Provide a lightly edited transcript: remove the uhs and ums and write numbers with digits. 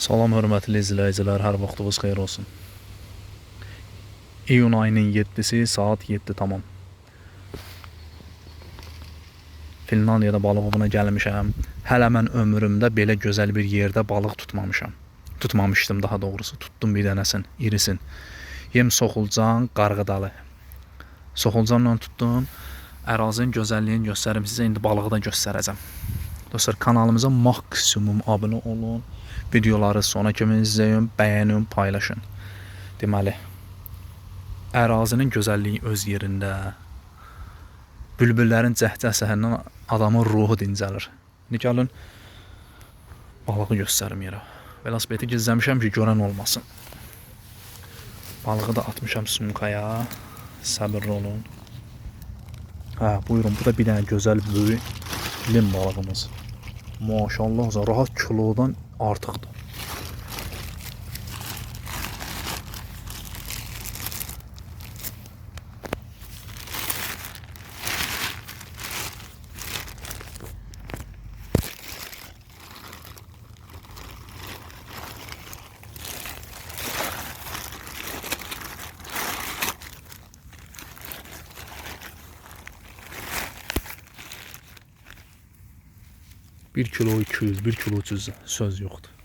Salam hörmətli izləyicilər, hər vaxtınız xeyir olsun. İyun ayının 7-si saat 7 tamam. Finlandiyada balıq avına gəlmişəm. Hələ mən ömrümdə belə gözəl bir yerdə balıq tutmamışam. Tutmamışdım daha doğrusu. Tutdum bir dənəsin, irisin. Yem soxulcan, qarğıdalı. Soxulcanla tutdum. Ərazinin gözəlliyini göstərim sizə, indi balığı da göstərəcəm. Dostlar, kanalımıza maksimum abunə olun. Videoları sona kimi izləyin, bəyənin, paylaşın. Deməli, ərazinin gözəlliyi öz yerində. Bülbüllərin cəhcəhsəhəndən adamın ruhu dincəlir. İndi gəlin, balığı göstərim yerə. Velosipedi gizləmişəm ki, görən olmasın. Balığı da atmışam sumkaya. Səbirli olun. Hə, buyurun, bu da bir dənə gözəl böyük lim balığımız. Maşallah, rahat kilodan artıqdır. Bir kilo 200, 1 kilo 300 söz yoxdur.